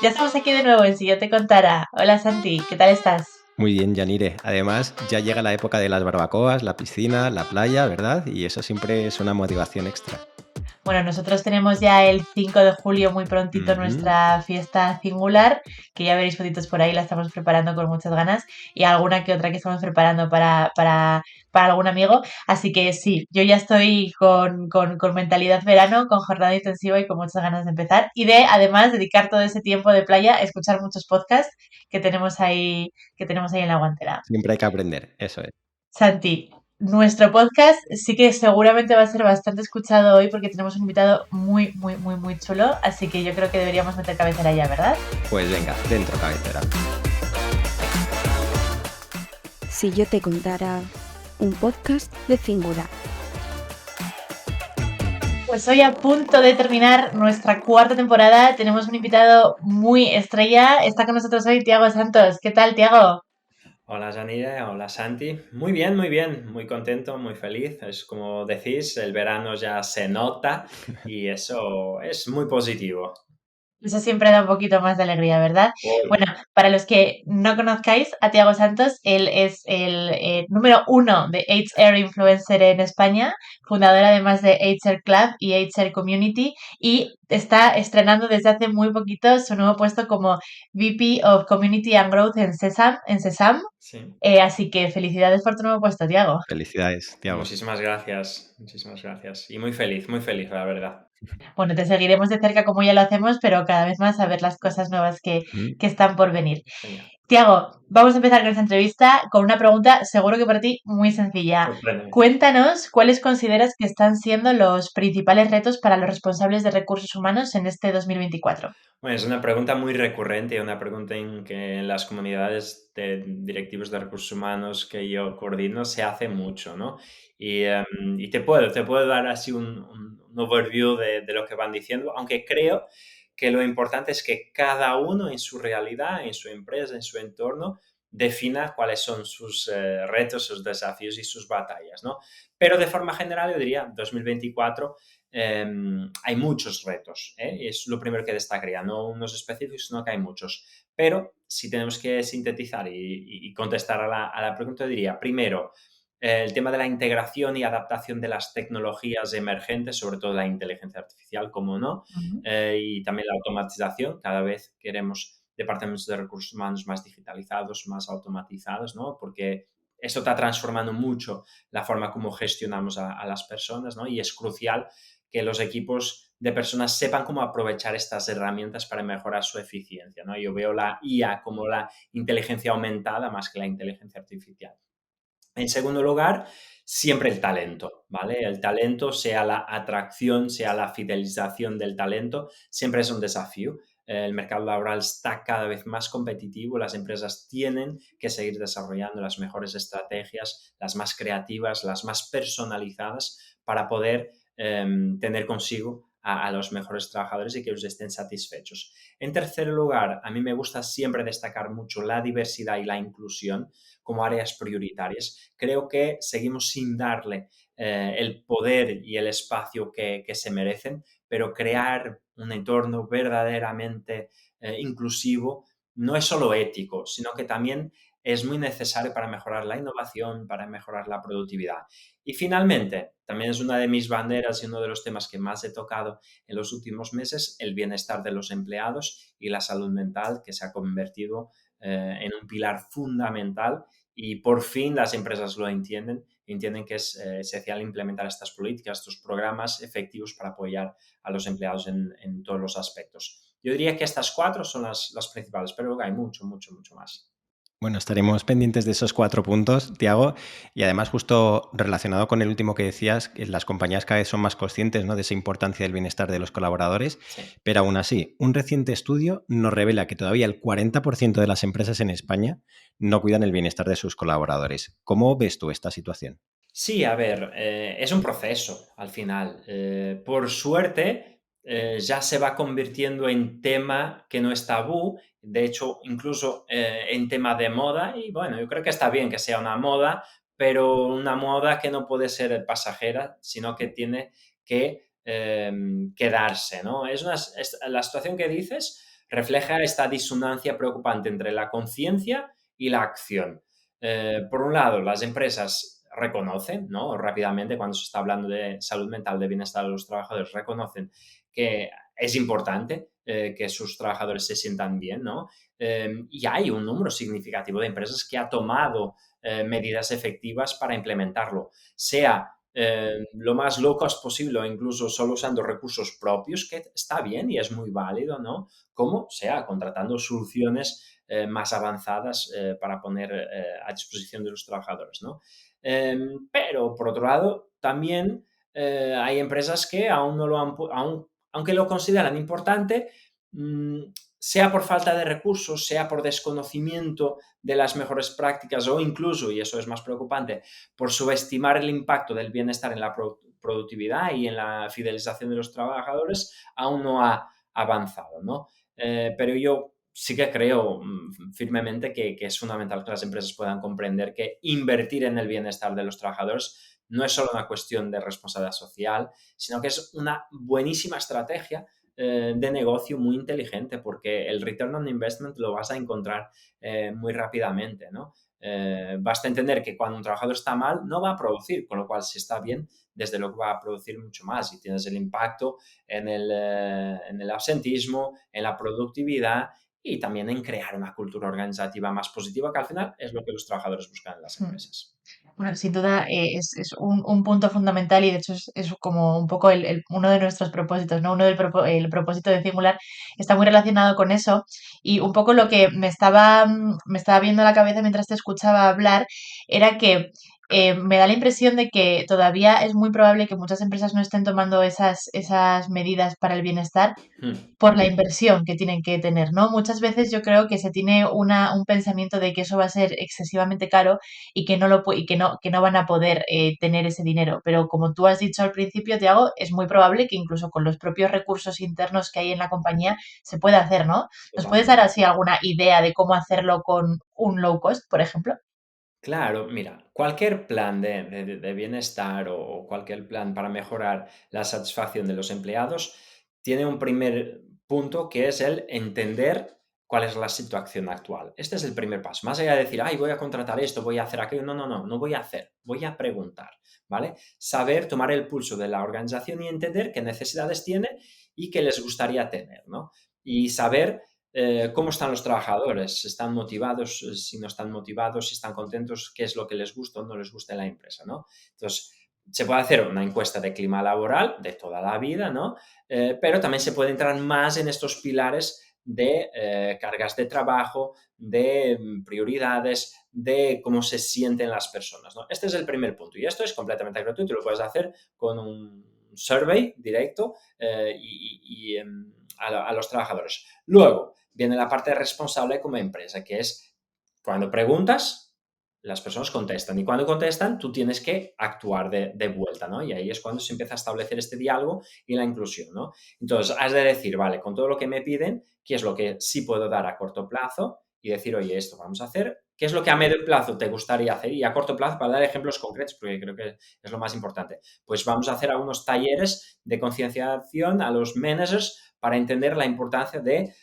Ya estamos aquí de nuevo en Si yo te contara. Hola Santi, ¿qué tal estás? Muy bien, Yanire. Además, ya llega la época de las barbacoas, la piscina, la playa, ¿verdad? Y eso siempre es una motivación extra. Bueno, nosotros tenemos ya el 5 de julio muy prontito Ujú. nuestra fiesta singular, que ya veréis fotitos por ahí, la estamos preparando con muchas ganas y alguna que otra que estamos preparando para algún amigo. Así que sí, yo ya estoy con mentalidad verano, con jornada intensiva y con muchas ganas de empezar. Y de además dedicar todo ese tiempo de playa a escuchar muchos podcasts que tenemos ahí en la guantera. Siempre hay que aprender, eso es. Santi, nuestro podcast sí que seguramente va a ser bastante escuchado hoy porque tenemos un invitado muy, muy, muy, muy chulo, así que yo creo que deberíamos meter cabecera ya, ¿verdad? Pues venga, dentro cabecera. Si yo te contara un podcast de Singular. Pues hoy a punto de terminar nuestra cuarta temporada, tenemos un invitado muy estrella, está con nosotros hoy Tiago Santos. ¿Qué tal, Tiago? Hola Janine, hola Santi. Muy contento, muy feliz. Es como decís, el verano ya se nota y eso es muy positivo. Eso siempre da un poquito más de alegría, ¿verdad? Hoy, Bueno, para los que no conozcáis a Tiago Santos, él es el número uno de HR Influencer en España, fundador además de HR Club y HR Community, y está estrenando desde hace muy poquito su nuevo puesto como VP of Community and Growth en Sesam. sí. Así que felicidades por tu nuevo puesto, Tiago. Felicidades, Tiago. Muchísimas gracias. Y muy feliz, la verdad. Bueno, te seguiremos de cerca como ya lo hacemos, pero cada vez más a ver las cosas nuevas Ujú. que están por venir. Genial. Tiago, vamos a empezar con esta entrevista con una pregunta, seguro que para ti muy sencilla. Sorpréndeme. Cuéntanos cuáles consideras que están siendo los principales retos para los responsables de recursos humanos en este 2024. Bueno, es una pregunta muy recurrente, una pregunta en que en las comunidades de directivos de recursos humanos que yo coordino se hace mucho, ¿no? Y te puedo dar así un overview de lo que van diciendo, aunque creo que lo importante es que cada uno en su realidad, en su empresa, en su entorno, defina cuáles son sus retos, sus desafíos y sus batallas, ¿no? Pero de forma general, yo diría, 2024 hay muchos retos, ¿eh? Es lo primero que destacaría, no unos específicos, sino que hay muchos. Pero si tenemos que sintetizar y contestar a la pregunta, diría, primero, el tema de la integración y adaptación de las tecnologías emergentes, sobre todo la inteligencia artificial, como no, Ujú. y también la automatización. Cada vez queremos departamentos de recursos humanos más digitalizados, más automatizados, ¿no? Porque esto está transformando mucho la forma como gestionamos a las personas, ¿no? Y es crucial que los equipos de personas sepan cómo aprovechar estas herramientas para mejorar su eficiencia, ¿no? Yo veo la IA como la inteligencia aumentada más que la inteligencia artificial. En segundo lugar, siempre el talento, ¿vale? El talento, sea la atracción, sea la fidelización del talento, siempre es un desafío. El mercado laboral está cada vez más competitivo, las empresas tienen que seguir desarrollando las mejores estrategias, las más creativas, las más personalizadas para poder tener consigo a los mejores trabajadores y que ellos estén satisfechos. En tercer lugar, a mí me gusta siempre destacar mucho la diversidad y la inclusión como áreas prioritarias. Creo que seguimos sin darle el poder y el espacio que se merecen, pero crear un entorno verdaderamente inclusivo no es solo ético, sino que también es muy necesario para mejorar la innovación, para mejorar la productividad. Y finalmente, también es una de mis banderas y uno de los temas que más he tocado en los últimos meses, el bienestar de los empleados y la salud mental, que se ha convertido en un pilar fundamental y por fin las empresas lo entienden que es esencial implementar estas políticas, estos programas efectivos para apoyar a los empleados en todos los aspectos. Yo diría que estas cuatro son las principales, pero luego hay mucho, mucho, mucho más. Bueno, estaremos pendientes de esos 4 puntos, Tiago, y además justo relacionado con el último que decías, que las compañías cada vez son más conscientes, ¿no?, de esa importancia del bienestar de los colaboradores, Sí. pero aún así, un reciente estudio nos revela que todavía el 40% de las empresas en España no cuidan el bienestar de sus colaboradores. ¿Cómo ves tú esta situación? Sí, a ver, es un proceso al final. Por suerte, ya se va convirtiendo en tema que no es tabú, de hecho, incluso en tema de moda, y bueno, yo creo que está bien que sea una moda, pero una moda que no puede ser pasajera, sino que tiene que quedarse, ¿no? La situación que dices refleja esta disonancia preocupante entre la conciencia y la acción. Por un lado, las empresas reconocen, ¿no? Rápidamente, cuando se está hablando de salud mental, de bienestar de los trabajadores, reconocen que es importante que sus trabajadores se sientan bien, ¿no? Y hay un número significativo de empresas que ha tomado medidas efectivas para implementarlo, sea lo más low cost posible o incluso solo usando recursos propios, que está bien y es muy válido, ¿no? Como sea contratando soluciones más avanzadas para poner a disposición de los trabajadores, ¿no? Pero, por otro lado, también hay empresas que aún no lo han, aunque lo consideran importante, sea por falta de recursos, sea por desconocimiento de las mejores prácticas o incluso, y eso es más preocupante, por subestimar el impacto del bienestar en la productividad y en la fidelización de los trabajadores, aún no ha avanzado, ¿no? Pero yo sí que creo firmemente que es fundamental que las empresas puedan comprender que invertir en el bienestar de los trabajadores no es solo una cuestión de responsabilidad social, sino que es una buenísima estrategia de negocio muy inteligente, porque el return on investment lo vas a encontrar muy rápidamente, ¿no? Basta entender que cuando un trabajador está mal, no va a producir, con lo cual, si está bien, desde luego va a producir mucho más y tienes el impacto en el absentismo, en la productividad y también en crear una cultura organizativa más positiva, que al final es lo que los trabajadores buscan en las empresas. Bueno, sin duda es un punto fundamental y de hecho es como un poco uno de nuestros propósitos, ¿no? El propósito de Singular está muy relacionado con eso y un poco lo que me estaba viendo a la cabeza mientras te escuchaba hablar era que me da la impresión de que todavía es muy probable que muchas empresas no estén tomando esas medidas para el bienestar Hmm. por la inversión que tienen que tener, ¿no? Muchas veces yo creo que se tiene un pensamiento de que eso va a ser excesivamente caro y que que no van a poder tener ese dinero. Pero como tú has dicho al principio, Tiago, es muy probable que incluso con los propios recursos internos que hay en la compañía se pueda hacer, ¿no? ¿Nos puedes dar Totalmente. así alguna idea de cómo hacerlo con un low cost, por ejemplo? Claro, mira, cualquier plan de bienestar o cualquier plan para mejorar la satisfacción de los empleados tiene un primer punto que es el entender cuál es la situación actual. Este es el primer paso. Más allá de decir, ay, voy a contratar esto, voy a hacer aquello. No, no, no, no voy a hacer, voy a preguntar, ¿vale? Saber tomar el pulso de la organización y entender qué necesidades tiene y qué les gustaría tener, ¿no? Y saber cómo están los trabajadores, si están motivados, si no están motivados, si están contentos, qué es lo que les gusta o no les gusta en la empresa, ¿no? Entonces, se puede hacer una encuesta de clima laboral de toda la vida, ¿no? Pero también se puede entrar más en estos pilares de cargas de trabajo, de prioridades, de cómo se sienten las personas, ¿no? Este es el primer punto y esto es completamente gratuito, lo puedes hacer con un survey directo a los trabajadores. Luego, viene la parte responsable como empresa, que es cuando preguntas, las personas contestan y cuando contestan tú tienes que actuar de vuelta, ¿no? Y ahí es cuando se empieza a establecer este diálogo y la inclusión, ¿no? Entonces, has de decir, vale, con todo lo que me piden, ¿qué es lo que sí puedo dar a corto plazo? Y decir, oye, esto vamos a hacer. ¿Qué es lo que a medio plazo te gustaría hacer? Y a corto plazo, para dar ejemplos concretos, porque creo que es lo más importante, pues vamos a hacer algunos talleres de concienciación a los managers para entender la importancia de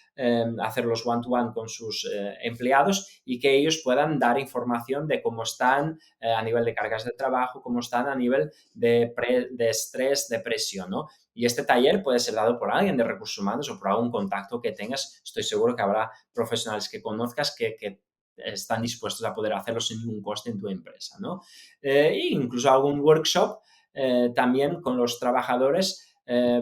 hacer los one-to-one con sus empleados y que ellos puedan dar información de cómo están a nivel de cargas de trabajo, cómo están a nivel de estrés, de presión, ¿no? Y este taller puede ser dado por alguien de recursos humanos o por algún contacto que tengas. Estoy seguro que habrá profesionales que conozcas que están dispuestos a poder hacerlo sin ningún coste en tu empresa, ¿no? E incluso algún workshop también con los trabajadores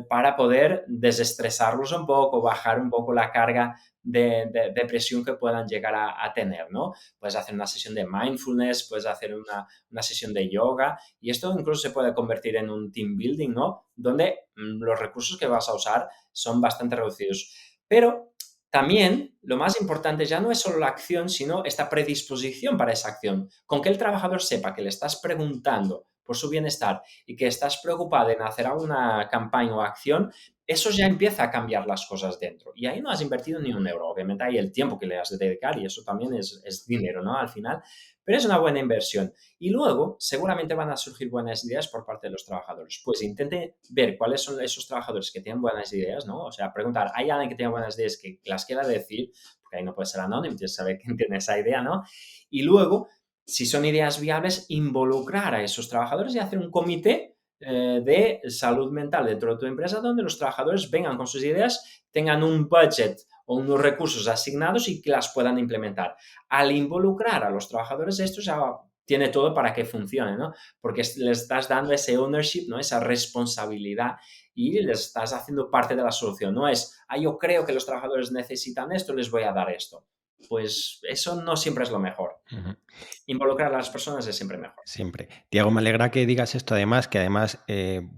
para poder desestresarlos un poco, bajar un poco la carga de presión que puedan llegar a tener, ¿no? Puedes hacer una sesión de mindfulness, puedes hacer una sesión de yoga y esto incluso se puede convertir en un team building, ¿no? Donde los recursos que vas a usar son bastante reducidos. Pero también lo más importante ya no es solo la acción, sino esta predisposición para esa acción. Con que el trabajador sepa que le estás preguntando por su bienestar y que estás preocupado en hacer alguna campaña o acción, eso ya empieza a cambiar las cosas dentro. Y ahí no has invertido ni un euro. Obviamente hay el tiempo que le has de dedicar y eso también es dinero, ¿no? Al final, pero es una buena inversión. Y luego, seguramente van a surgir buenas ideas por parte de los trabajadores. Pues intente ver cuáles son esos trabajadores que tienen buenas ideas, ¿no? O sea, preguntar, ¿hay alguien que tiene buenas ideas que las quiera decir? Porque ahí no puede ser anónimo, tienes que saber quién tiene esa idea, ¿no? Y luego, si son ideas viables, involucrar a esos trabajadores y hacer un comité de salud mental dentro de tu empresa donde los trabajadores vengan con sus ideas, tengan un budget o unos recursos asignados y que las puedan implementar. Al involucrar a los trabajadores, esto ya tiene todo para que funcione, ¿no? Porque les estás dando ese ownership, ¿no? Esa responsabilidad y les estás haciendo parte de la solución. No es, yo creo que los trabajadores necesitan esto, les voy a dar esto. Pues eso no siempre es lo mejor. Ujú. Involucrar a las personas es siempre mejor. Siempre. Tiago, me alegra que digas esto además, que además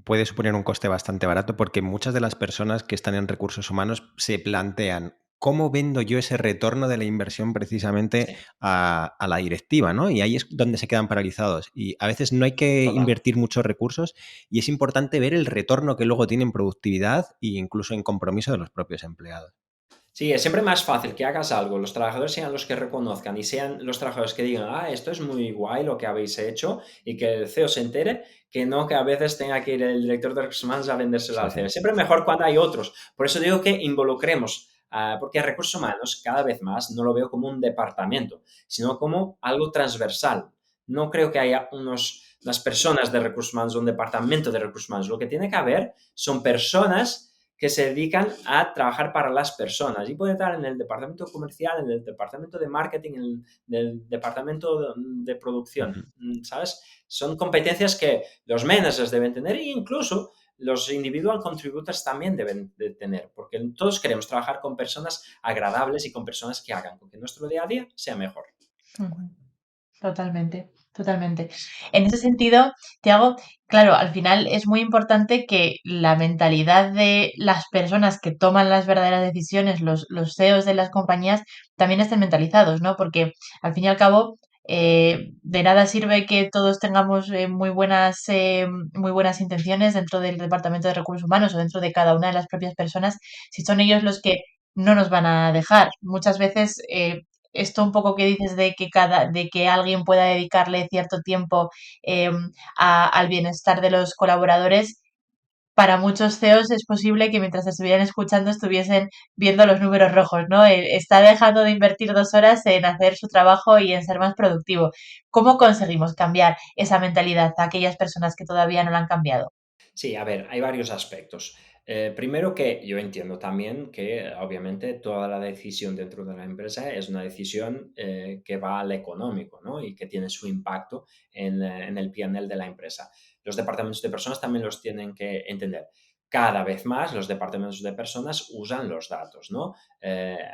puede suponer un coste bastante barato porque muchas de las personas que están en recursos humanos se plantean cómo vendo yo ese retorno de la inversión precisamente Sí, a la directiva, ¿no? Y ahí es donde se quedan paralizados. Y a veces no hay que total. invertir muchos recursos y es importante ver el retorno que luego tiene en productividad e incluso en compromiso de los propios empleados. Sí, es siempre más fácil que hagas algo, los trabajadores sean los que reconozcan y sean los trabajadores que digan, esto es muy guay lo que habéis hecho y que el CEO se entere, que no que a veces tenga que ir el director de recursos humanos a vendérselo Sí, al sí. CEO. Es siempre mejor cuando hay otros. Por eso digo que involucremos, porque recursos humanos cada vez más no lo veo como un departamento, sino como algo transversal. No creo que haya unas personas de recursos humanos o un departamento de recursos humanos. Lo que tiene que haber son personas que se dedican a trabajar para las personas y puede estar en el departamento comercial, en el departamento de marketing, en el departamento de producción, Ujú. ¿sabes? Son competencias que los managers deben tener e incluso los individual contributors también deben de tener, porque todos queremos trabajar con personas agradables y con personas que hagan con que nuestro día a día sea mejor. Ujú. Totalmente, totalmente. En ese sentido, Tiago, claro, al final es muy importante que la mentalidad de las personas que toman las verdaderas decisiones, los CEOs de las compañías, también estén mentalizados, ¿no? Porque al fin y al cabo, de nada sirve que todos tengamos muy buenas intenciones dentro del Departamento de Recursos Humanos o dentro de cada una de las propias personas, si son ellos los que no nos van a dejar. Muchas veces esto un poco que dices de que alguien pueda dedicarle cierto tiempo eh, al bienestar de los colaboradores, para muchos CEOs es posible que mientras estuvieran escuchando estuviesen viendo los números rojos, ¿no? Está dejando de invertir 2 horas en hacer su trabajo y en ser más productivo. ¿Cómo conseguimos cambiar esa mentalidad a aquellas personas que todavía no la han cambiado? Sí, a ver, hay varios aspectos. Primero que yo entiendo también que obviamente toda la decisión dentro de la empresa es una decisión que va al económico, ¿no? Y que tiene su impacto en el P&L de la empresa. Los departamentos de personas también los tienen que entender. Cada vez más los departamentos de personas usan los datos, ¿no?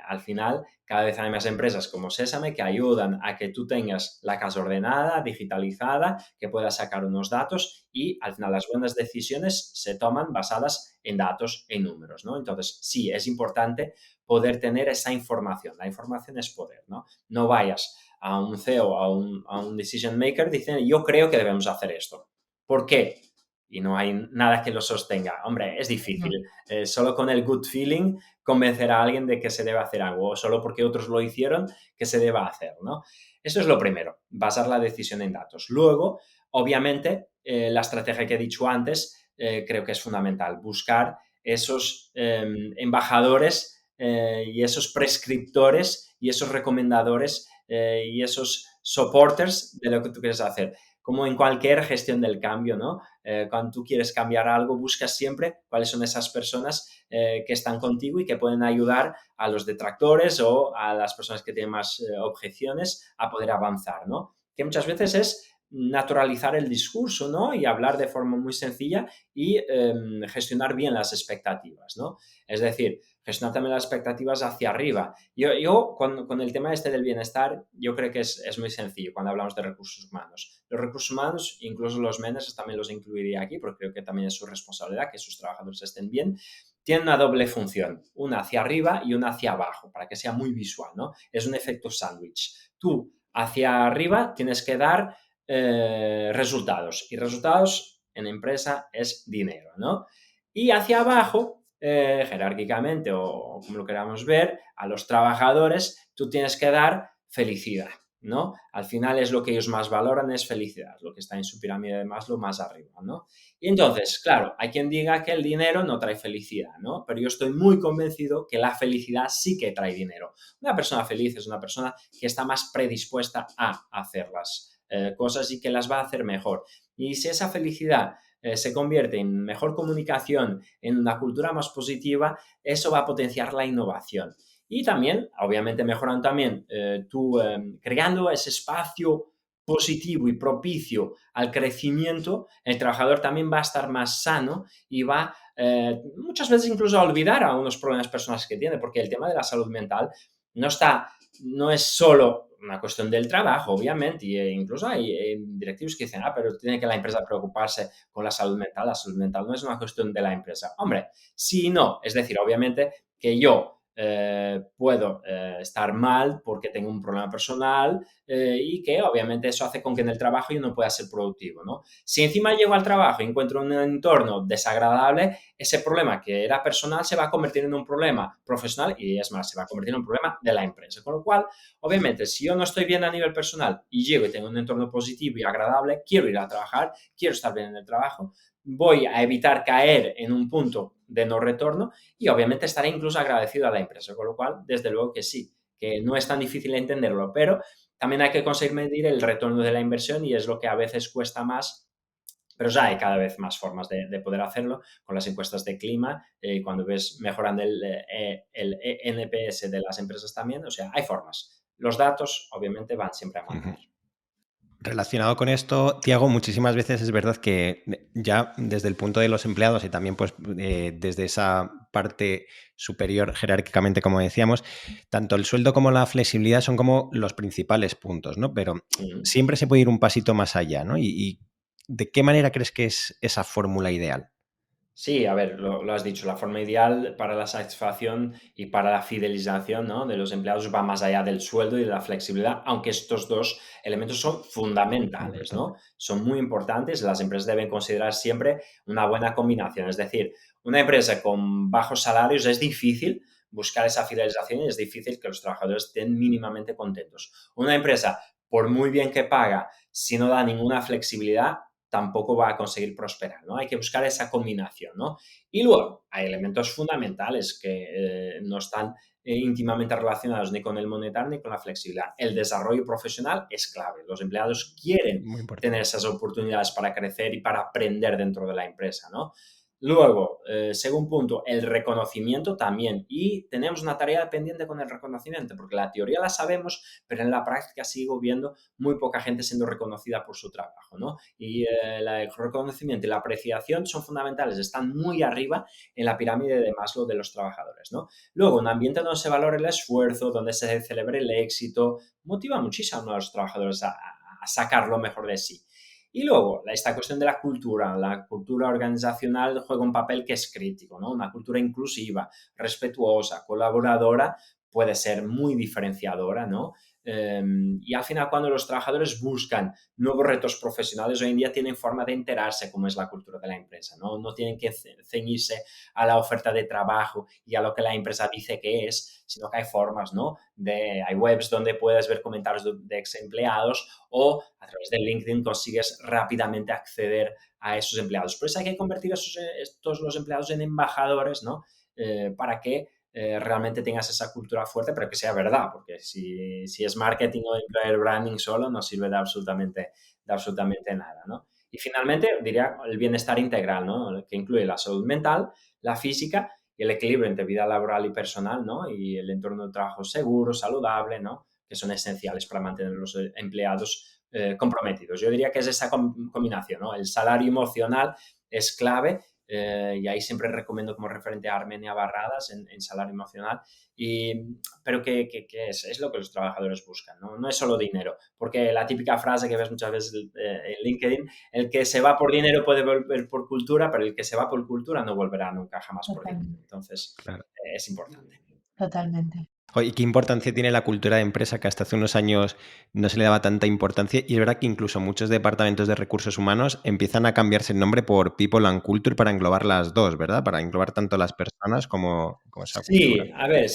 Al final, cada vez hay más empresas como Sésame que ayudan a que tú tengas la casa ordenada, digitalizada, que puedas sacar unos datos y al final las buenas decisiones se toman basadas en datos, en números, ¿no? Entonces, sí, es importante poder tener esa información. La información es poder, ¿no? No vayas a un CEO, a un decision maker diciendo, yo creo que debemos hacer esto. ¿Por qué? Y no hay nada que lo sostenga. Hombre, es Ujú. difícil. Solo con el good feeling convencer a alguien de que se debe hacer algo o solo porque otros lo hicieron que se deba hacer, ¿no? Eso es lo primero, basar la decisión en datos. Luego, obviamente, la estrategia que he dicho antes creo que es fundamental, buscar esos embajadores y esos prescriptores y esos recomendadores y esos supporters de lo que tú quieres hacer. Como en cualquier gestión del cambio, ¿no? Cuando tú quieres cambiar algo, buscas siempre cuáles son esas personas que están contigo y que pueden ayudar a los detractores o a las personas que tienen más objeciones a poder avanzar, ¿no? Que muchas veces es naturalizar el discurso, ¿no? Y hablar de forma muy sencilla y gestionar bien las expectativas, ¿no? Es decir, gestionar también las expectativas hacia arriba. Yo con el tema este del bienestar, yo creo que es muy sencillo cuando hablamos de recursos humanos. Los recursos humanos, incluso los managers, también los incluiría aquí, porque creo que también es su responsabilidad que sus trabajadores estén bien. Tienen una doble función, una hacia arriba y una hacia abajo, para que sea muy visual, ¿no? Es un efecto sándwich. Tú, hacia arriba, tienes que dar resultados. Y resultados en empresa es dinero, ¿no? Y hacia abajo jerárquicamente o como lo queramos ver, a los trabajadores tú tienes que dar felicidad, ¿no? Al final es lo que ellos más valoran, es felicidad, lo que está en su pirámide de Maslow más arriba, ¿no? Y entonces, claro, hay quien diga que el dinero no trae felicidad, ¿no? Pero yo estoy muy convencido que la felicidad sí que trae dinero. Una persona feliz es una persona que está más predispuesta a hacer las cosas y que las va a hacer mejor. Y si esa felicidad se convierte en mejor comunicación, en una cultura más positiva, eso va a potenciar la innovación. Y también, obviamente, mejorando también creando ese espacio positivo y propicio al crecimiento, el trabajador también va a estar más sano y va muchas veces incluso a olvidar a unos problemas personales que tiene, porque el tema de la salud mental no es solo una cuestión del trabajo, obviamente, e incluso hay directivos que dicen, pero tiene que la empresa preocuparse con la salud mental no es una cuestión de la empresa. Hombre, sí y no, es decir, obviamente que yo puedo estar mal porque tengo un problema personal y que obviamente eso hace con que en el trabajo yo no pueda ser productivo, ¿no? Si encima llego al trabajo y encuentro un entorno desagradable, ese problema que era personal se va a convertir en un problema profesional y es más, se va a convertir en un problema de la empresa. Con lo cual, obviamente, si yo no estoy bien a nivel personal y llego y tengo un entorno positivo y agradable, quiero ir a trabajar, quiero estar bien en el trabajo, voy a evitar caer en un punto de no retorno y obviamente estaré incluso agradecido a la empresa, con lo cual, desde luego que sí, que no es tan difícil entenderlo, pero también hay que conseguir medir el retorno de la inversión y es lo que a veces cuesta más, pero ya hay cada vez más formas de poder hacerlo con las encuestas de clima, cuando ves mejorando el NPS de las empresas también, o sea, hay formas. Los datos, obviamente, van siempre a mandar. Relacionado con esto, Tiago, muchísimas veces es verdad que ya desde el punto de los empleados y también pues desde esa parte superior jerárquicamente, como decíamos, tanto el sueldo como la flexibilidad son como los principales puntos, ¿no? Pero siempre se puede ir un pasito más allá, ¿no? ¿Y de qué manera crees que es esa fórmula ideal? Sí, a ver, lo has dicho, la forma ideal para la satisfacción y para la fidelización, ¿no?, de los empleados va más allá del sueldo y de la flexibilidad, aunque estos dos elementos son fundamentales, Importante. ¿no? Son muy importantes, las empresas deben considerar siempre una buena combinación, es decir, una empresa con bajos salarios es difícil buscar esa fidelización y es difícil que los trabajadores estén mínimamente contentos. Una empresa, por muy bien que paga, si no da ninguna flexibilidad, tampoco va a conseguir prosperar, ¿no? Hay que buscar esa combinación, ¿no? Y luego, hay elementos fundamentales que no están íntimamente relacionados ni con el monetario ni con la flexibilidad. El desarrollo profesional es clave. Los empleados quieren Muy tener importante. esas oportunidades para crecer y para aprender dentro de la empresa, ¿no? Luego, segundo punto, el reconocimiento también. Y tenemos una tarea pendiente con el reconocimiento, porque la teoría la sabemos, pero en la práctica sigo viendo muy poca gente siendo reconocida por su trabajo, ¿no? Y el reconocimiento y la apreciación son fundamentales, están muy arriba en la pirámide de Maslow de los trabajadores, ¿no? Luego, un ambiente donde se valore el esfuerzo, donde se celebre el éxito, motiva muchísimo a los trabajadores a sacar lo mejor de sí. Y luego, esta cuestión de la cultura organizacional juega un papel que es crítico, ¿no? Una cultura inclusiva, respetuosa, colaboradora, puede ser muy diferenciadora, ¿no? Y al final, cuando los trabajadores buscan nuevos retos profesionales, hoy en día tienen forma de enterarse cómo es la cultura de la empresa, ¿no? No tienen que ceñirse a la oferta de trabajo y a lo que la empresa dice que es, sino que hay formas, ¿no? Hay webs donde puedes ver comentarios de ex empleados o a través de LinkedIn consigues rápidamente acceder a esos empleados. Por eso hay que convertir estos los empleados en embajadores, ¿no? Para que realmente tengas esa cultura fuerte, pero que sea verdad, porque si es marketing o employer branding solo, no sirve de absolutamente nada, ¿no? Y finalmente, diría el bienestar integral, ¿no? Que incluye la salud mental, la física y el equilibrio entre vida laboral y personal, ¿no? Y el entorno de trabajo seguro, saludable, ¿no? Que son esenciales para mantener a los empleados comprometidos. Yo diría que es esa combinación, ¿no? El salario emocional es clave y ahí siempre recomiendo como referente a Armenia Barradas en salario emocional, pero que es lo que los trabajadores buscan, ¿no? No es solo dinero, porque la típica frase que ves muchas veces en LinkedIn, el que se va por dinero puede volver por cultura, pero el que se va por cultura no volverá nunca jamás por dinero. Totalmente. Entonces, Claro. es importante. Totalmente. Oye, ¿qué importancia tiene la cultura de empresa que hasta hace unos años no se le daba tanta importancia? Y es verdad que incluso muchos departamentos de recursos humanos empiezan a cambiarse el nombre por People and Culture para englobar las dos, ¿verdad? Para englobar tanto las personas como esa cultura. Sí, a ver,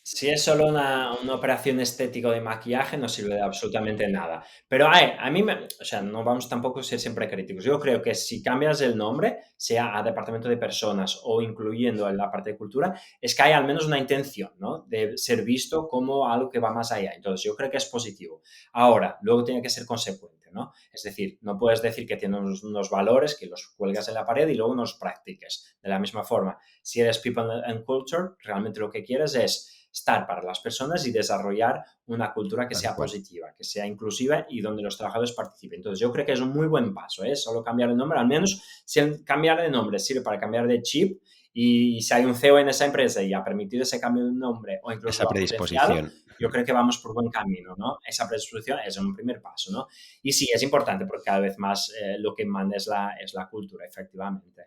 si es solo una operación estético de maquillaje, no sirve de absolutamente nada. Pero a mí, o sea, no vamos tampoco a ser siempre críticos. Yo creo que si cambias el nombre, sea a departamento de personas o incluyendo en la parte de cultura, es que hay al menos una intención, ¿no? De ser visto como algo que va más allá. Entonces, yo creo que es positivo. Ahora, luego tiene que ser consecuente, ¿no? Es decir, no puedes decir que tienes unos valores que los cuelgas en la pared y luego los practiques. De la misma forma, si eres People and Culture, realmente lo que quieres es estar para las personas y desarrollar una cultura que Tal sea cual. positiva, que sea inclusiva y donde los trabajadores participen. Entonces, yo creo que es un muy buen paso, ¿eh? Solo cambiar el nombre, al menos si el cambiar de nombre sirve para cambiar de chip y si hay un CEO en esa empresa y ha permitido ese cambio de nombre o incluso Esa lo ha potenciado, predisposición. yo creo que vamos por buen camino, ¿no? Esa predisposición es un primer paso, ¿no? Y sí, es importante porque cada vez más lo que manda es la cultura, efectivamente.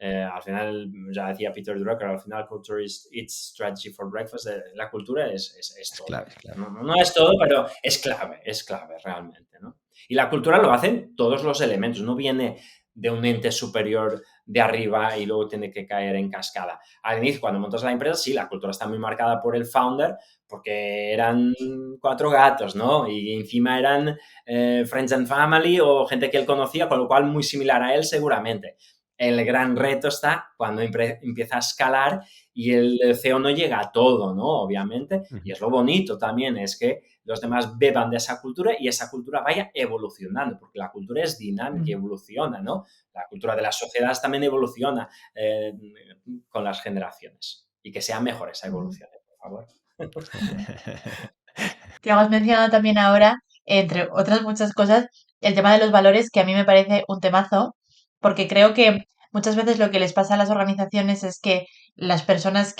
Al final, ya decía Peter Drucker, al final culture is its strategy for breakfast. La cultura es Es todo. clave, es clave. No es todo, pero es clave realmente, ¿no? Y la cultura lo hacen todos los elementos, no viene de un ente superior de arriba y luego tiene que caer en cascada. Al inicio, cuando montas la empresa, sí, la cultura está muy marcada por el founder, porque eran 4 gatos, ¿no? Y encima eran friends and family o gente que él conocía, con lo cual muy similar a él seguramente. El gran reto está cuando empieza a escalar y el CEO no llega a todo, ¿no? Obviamente. Y Ujú. es lo bonito también, es que los demás beban de esa cultura y esa cultura vaya evolucionando, porque la cultura es dinámica y Mm. evoluciona, ¿no? La cultura de las sociedades también evoluciona con las generaciones. Y que sea mejor esa Ujú. evolución, por favor. Tiago, has mencionado también ahora, entre otras muchas cosas, el tema de los valores, que a mí me parece un temazo, porque creo que muchas veces lo que les pasa a las organizaciones es que las personas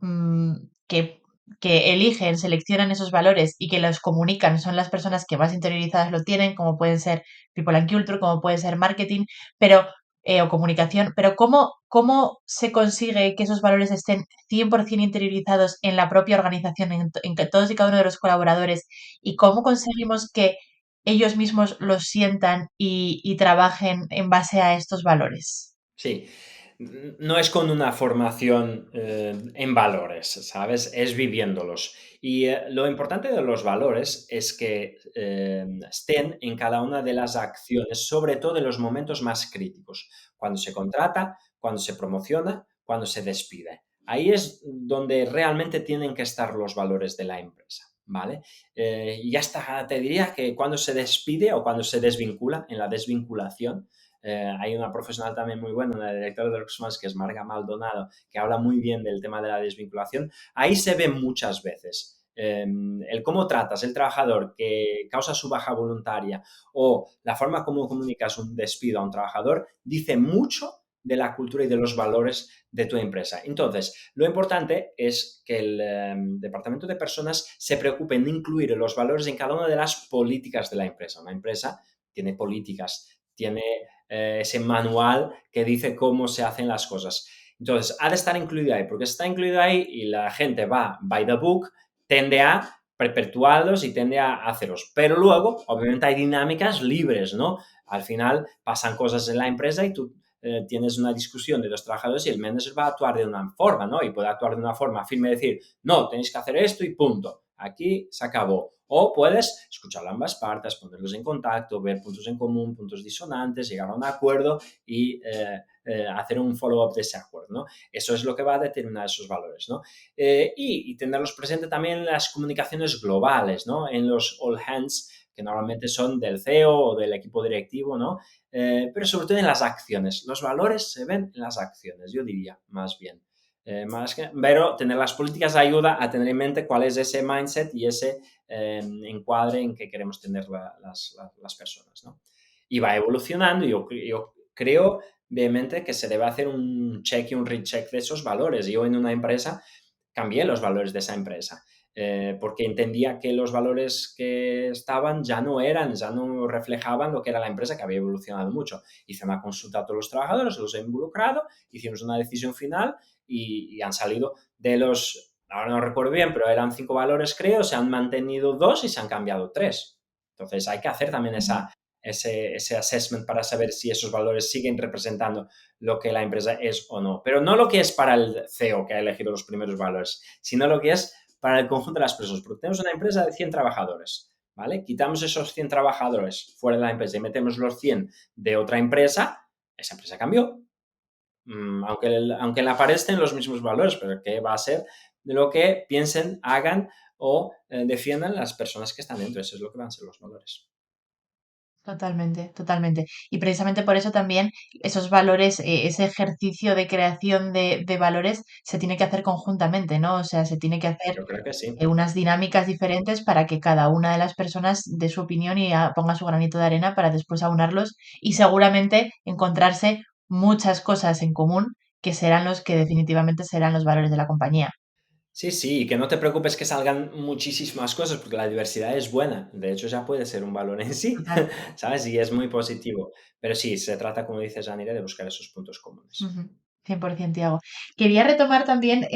mm, que, que eligen, seleccionan esos valores y que los comunican son las personas que más interiorizadas lo tienen, como pueden ser People and Culture, como puede ser marketing, pero o comunicación, pero ¿cómo se consigue que esos valores estén 100% interiorizados en la propia organización, en que todos y cada uno de los colaboradores, y cómo conseguimos que ellos mismos los sientan y trabajen en base a estos valores? Sí, no es con una formación en valores, ¿sabes? Es viviéndolos. Y lo importante de los valores es que estén en cada una de las acciones, sobre todo en los momentos más críticos, cuando se contrata, cuando se promociona, cuando se despide. Ahí es donde realmente tienen que estar los valores de la empresa, ¿vale? Y hasta te diría que cuando se despide o cuando se desvincula, en la desvinculación, hay una profesional también muy buena, una directora de recursos humanos, que es Marga Maldonado, que habla muy bien del tema de la desvinculación. Ahí se ve muchas veces el cómo tratas el trabajador que causa su baja voluntaria o la forma como comunicas un despido a un trabajador dice mucho de la cultura y de los valores de tu empresa. Entonces, lo importante es que el departamento de personas se preocupe en incluir los valores en cada una de las políticas de la empresa. Una empresa tiene políticas, tiene ese manual que dice cómo se hacen las cosas. Entonces, ha de estar incluido ahí, porque si está incluido ahí y la gente va by the book, tende a perpetuarlos y tende a hacerlos. Pero luego, obviamente, hay dinámicas libres, ¿no? Al final pasan cosas en la empresa y tú tienes una discusión de los trabajadores y el manager va a actuar de una forma, ¿no? Y puede actuar de una forma firme y decir, no, tenéis que hacer esto y punto. Aquí se acabó. O puedes escuchar a ambas partes, ponerlos en contacto, ver puntos en común, puntos disonantes, llegar a un acuerdo y hacer un follow-up de ese acuerdo, ¿no? Eso es lo que va a determinar esos valores, ¿no? Y tenerlos presentes también en las comunicaciones globales, ¿no? En los all hands, que normalmente son del CEO o del equipo directivo, ¿no? Pero sobre todo en las acciones. Los valores se ven en las acciones, yo diría, más bien. Pero tener las políticas ayuda a tener en mente cuál es ese mindset y ese encuadre en que queremos tener las personas, ¿no? Y va evolucionando. Yo creo vehemente que se debe hacer un check y un recheck de esos valores. Yo en una empresa cambié los valores de esa empresa. Porque entendía que los valores que estaban ya no reflejaban lo que era la empresa, que había evolucionado mucho. Hice una consulta a todos los trabajadores, los he involucrado, hicimos una decisión final y han salido de los ahora no recuerdo bien, pero eran 5 valores, creo, se han mantenido 2 y se han cambiado 3. Entonces hay que hacer también ese assessment para saber si esos valores siguen representando lo que la empresa es o no. Pero no lo que es para el CEO que ha elegido los primeros valores, sino lo que es para el conjunto de las personas. Porque tenemos una empresa de 100 trabajadores, ¿vale? Quitamos esos 100 trabajadores fuera de la empresa y metemos los 100 de otra empresa, esa empresa cambió. Aunque le aparezcan los mismos valores, pero ¿qué va a ser de lo que piensen, hagan o defiendan las personas que están dentro? Eso es lo que van a ser los valores. Totalmente, totalmente. Y precisamente por eso también esos valores, ese ejercicio de creación de valores se tiene que hacer conjuntamente, ¿no? O sea, se tiene que hacer Yo creo que sí. unas dinámicas diferentes para que cada una de las personas dé su opinión y ponga su granito de arena para después aunarlos y seguramente encontrarse muchas cosas en común que serán los que definitivamente serán los valores de la compañía. Sí, sí, y que no te preocupes que salgan muchísimas cosas, porque la diversidad es buena. De hecho, ya puede ser un valor en sí, Total. ¿sabes? Y es muy positivo. Pero sí, se trata, como dices, Janire, de buscar esos puntos comunes. Ujú, 100%, Tiago. Quería retomar también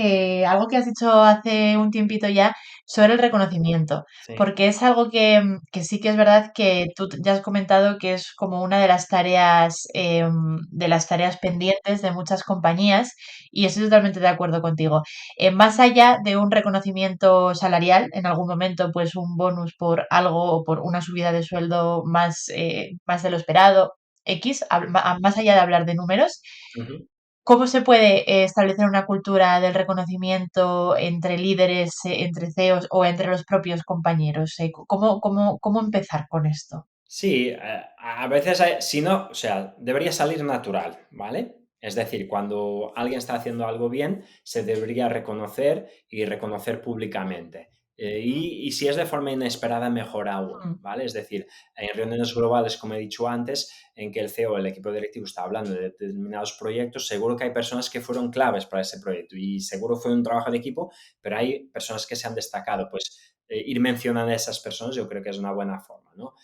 algo que has dicho hace un tiempito ya sobre el reconocimiento, Sí. porque es algo que sí que es verdad que tú ya has comentado que es como una de las tareas pendientes de muchas compañías y estoy totalmente de acuerdo contigo. Más allá de un reconocimiento salarial, en algún momento pues un bonus por algo o por una subida de sueldo más de lo esperado, X, más allá de hablar de números. Ujú. ¿Cómo se puede establecer una cultura del reconocimiento entre líderes, entre CEOs o entre los propios compañeros? ¿Cómo empezar con esto? Sí, a veces, si no, o sea, debería salir natural, ¿vale? Es decir, cuando alguien está haciendo algo bien, se debería reconocer y reconocer públicamente. Y si es de forma inesperada, mejor aún, Mm, ¿vale? Es decir, en reuniones globales, como he dicho antes, en que el CEO, el equipo directivo, está hablando de determinados proyectos, seguro que hay personas que fueron claves para ese proyecto y seguro fue un trabajo de equipo, pero hay personas que se han destacado. Pues ir mencionando a esas personas yo creo que es una buena forma, ¿no?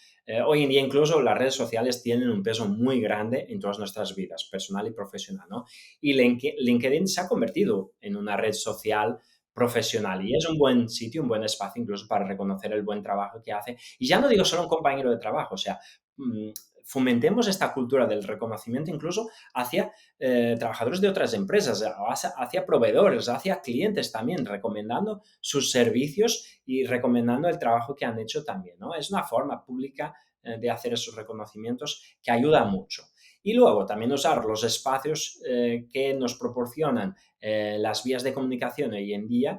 Hoy en día incluso las redes sociales tienen un peso muy grande en todas nuestras vidas, personal y profesional, ¿no? Y LinkedIn se ha convertido en una red social profesional y es un buen sitio, un buen espacio incluso para reconocer el buen trabajo que hace. Y ya no digo solo un compañero de trabajo, o sea, mm, fomentemos esta cultura del reconocimiento incluso hacia trabajadores de otras empresas, hacia proveedores, hacia clientes también, recomendando sus servicios y recomendando el trabajo que han hecho también, ¿no? Es una forma pública de hacer esos reconocimientos que ayuda mucho. Y luego también usar los espacios que nos proporcionan las vías de comunicación hoy en día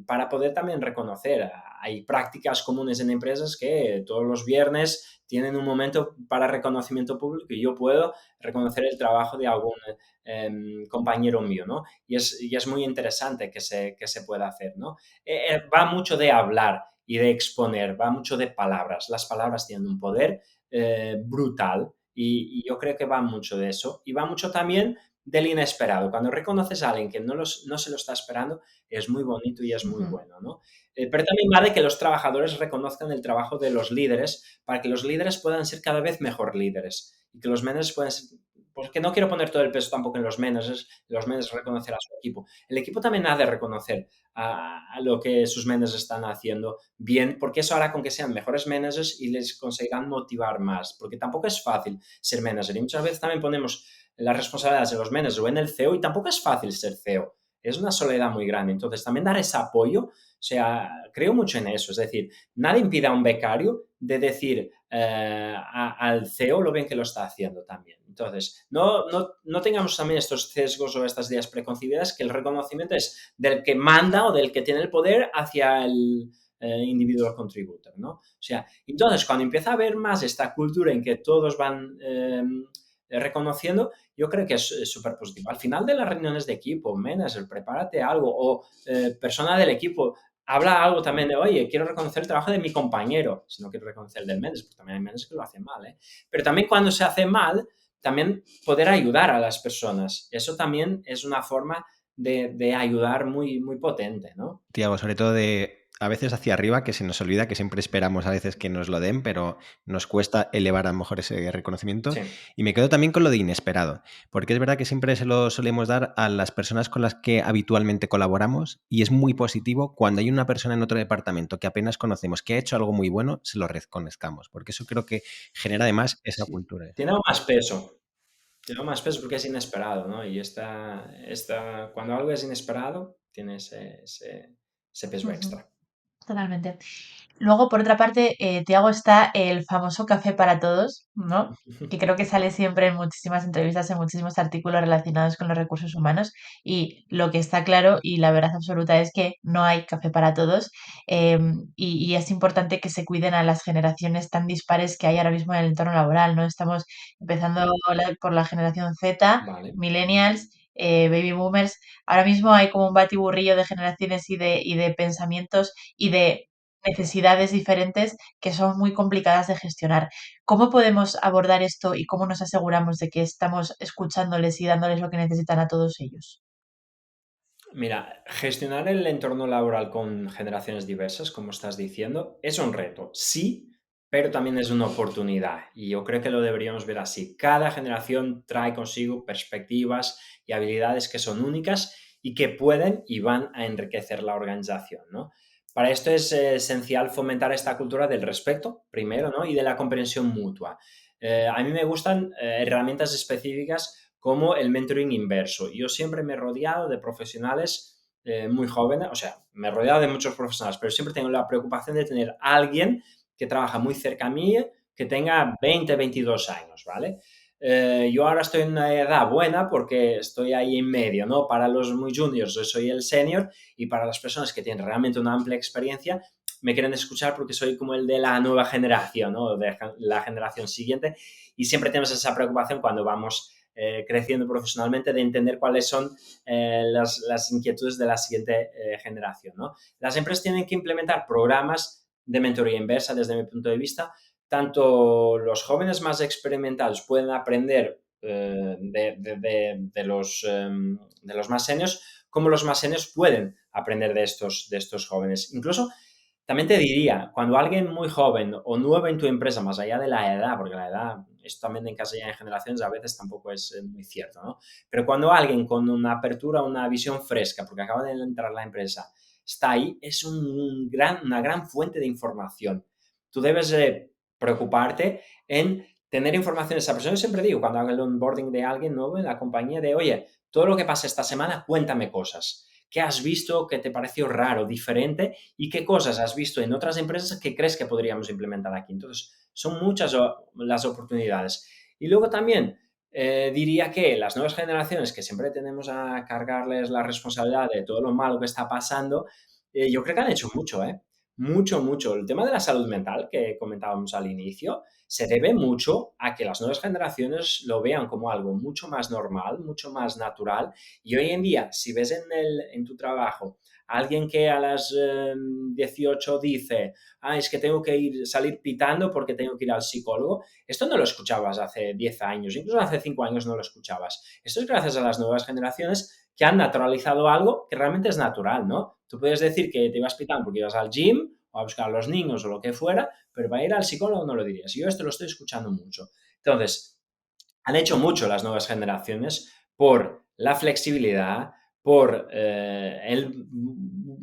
para poder también reconocer. Hay prácticas comunes en empresas que todos los viernes tienen un momento para reconocimiento público y yo puedo reconocer el trabajo de algún compañero mío, ¿no? Y es muy interesante que se pueda hacer, ¿no? Va mucho de hablar y de exponer, va mucho de palabras. Las palabras tienen un poder brutal y yo creo que va mucho de eso. Y va mucho también del inesperado. Cuando reconoces a alguien que no se lo está esperando, es muy bonito y es muy ujú, bueno, ¿no? Pero también va de que los trabajadores reconozcan el trabajo de los líderes para que los líderes puedan ser cada vez mejor líderes y que los managers puedan ser... Porque no quiero poner todo el peso tampoco en los managers reconocer a su equipo. El equipo también ha de reconocer a lo que sus managers están haciendo bien, porque eso hará con que sean mejores managers y les conseguirán motivar más, porque tampoco es fácil ser manager y muchas veces también ponemos las responsabilidades en los managers o en el CEO y tampoco es fácil ser CEO. Es una soledad muy grande. Entonces, también dar ese apoyo, o sea, creo mucho en eso. Es decir, nada impide a un becario de decir al CEO lo bien que lo está haciendo también. Entonces, no tengamos también estos sesgos o estas ideas preconcebidas que el reconocimiento es del que manda o del que tiene el poder hacia el individual contributor, ¿no? O sea, entonces cuando empieza a haber más esta cultura en que todos van reconociendo, yo creo que es súper positivo. Al final de las reuniones de equipo, manager, prepárate algo o persona del equipo, habla algo también de, oye, quiero reconocer el trabajo de mi compañero, si no quiero reconocer el del manager, porque también hay managers que lo hacen mal, ¿eh? Pero también cuando se hace mal, también poder ayudar a las personas. Eso también es una forma de ayudar muy, muy potente, ¿no? Tiago, sobre todo de a veces hacia arriba, que se nos olvida que siempre esperamos a veces que nos lo den, pero nos cuesta elevar a lo mejor ese reconocimiento. Sí. Y me quedo también con lo de inesperado, porque es verdad que siempre se lo solemos dar a las personas con las que habitualmente colaboramos y es muy positivo cuando hay una persona en otro departamento que apenas conocemos, que ha hecho algo muy bueno, se lo reconozcamos, porque eso creo que genera además esa Sí. cultura. Tiene aún más peso. Tiene más peso porque es inesperado, ¿no? Y cuando algo es inesperado, tiene ese peso Ujú, extra. totalmente. Luego, por otra parte, Tiago, está el famoso café para todos, ¿no? Que creo que sale siempre en muchísimas entrevistas, en muchísimos artículos relacionados con los recursos humanos. Y lo que está claro y la verdad absoluta es que no hay café para todos. Y es importante que se cuiden a las generaciones tan dispares que hay ahora mismo en el entorno laboral, ¿no? Estamos empezando por la generación Z, Vale. millennials, baby boomers. Ahora mismo hay como un batiburrillo de generaciones y de pensamientos y de necesidades diferentes que son muy complicadas de gestionar. ¿Cómo podemos abordar esto y cómo nos aseguramos de que estamos escuchándoles y dándoles lo que necesitan a todos ellos? Mira, gestionar el entorno laboral con generaciones diversas, como estás diciendo, es un reto, sí, pero también es una oportunidad. Y yo creo que lo deberíamos ver así. Cada generación trae consigo perspectivas y habilidades que son únicas y que pueden y van a enriquecer la organización, ¿no? Para esto es esencial fomentar esta cultura del respeto, primero, ¿no? Y de la comprensión mutua. A mí me gustan herramientas específicas como el mentoring inverso. Yo siempre me he rodeado de profesionales muy jóvenes, o sea, me he rodeado de muchos profesionales, pero siempre tengo la preocupación de tener a alguien que trabaja muy cerca a mí, que tenga 20, 22 años, ¿vale? Yo ahora estoy en una edad buena porque estoy ahí en medio, ¿no? Para los muy juniors yo soy el senior y para las personas que tienen realmente una amplia experiencia me quieren escuchar porque soy como el de la nueva generación, ¿no? De la generación siguiente y siempre tenemos esa preocupación cuando vamos creciendo profesionalmente de entender cuáles son las inquietudes de la siguiente generación, ¿no? Las empresas tienen que implementar programas de mentoría inversa desde mi punto de vista. Tanto los jóvenes más experimentados pueden aprender de los más seniors, como los más seniors pueden aprender de estos jóvenes. Incluso también te diría, cuando alguien muy joven o nuevo en tu empresa, más allá de la edad, porque la edad, esto también en casa ya en generaciones a veces tampoco es muy cierto, ¿no? Pero cuando alguien con una apertura, una visión fresca, porque acaba de entrar a la empresa, está ahí, es una gran fuente de información. Tú debes preocuparte en tener información de esa persona. Yo siempre digo, cuando hago el onboarding de alguien nuevo en la compañía, de, oye, todo lo que pasa esta semana, cuéntame cosas. ¿Qué has visto que te pareció raro, diferente? ¿Y qué cosas has visto en otras empresas que crees que podríamos implementar aquí? Entonces, son muchas las oportunidades. Y luego también diría que las nuevas generaciones, que siempre tenemos a cargarles la responsabilidad de todo lo malo que está pasando, yo creo que han hecho mucho, ¿eh? Mucho, mucho. El tema de la salud mental que comentábamos al inicio se debe mucho a que las nuevas generaciones lo vean como algo mucho más normal, mucho más natural. Y hoy en día, si ves en tu trabajo a alguien que a las 18 dice, es que tengo que salir pitando porque tengo que ir al psicólogo, esto no lo escuchabas hace 10 años, incluso hace 5 años no lo escuchabas. Esto es gracias a las nuevas generaciones que han naturalizado algo que realmente es natural, ¿no? Tú puedes decir que te ibas pitando porque ibas al gym o a buscar a los niños o lo que fuera, pero para ir al psicólogo no lo dirías. Y yo esto lo estoy escuchando mucho. Entonces, han hecho mucho las nuevas generaciones por la flexibilidad, por el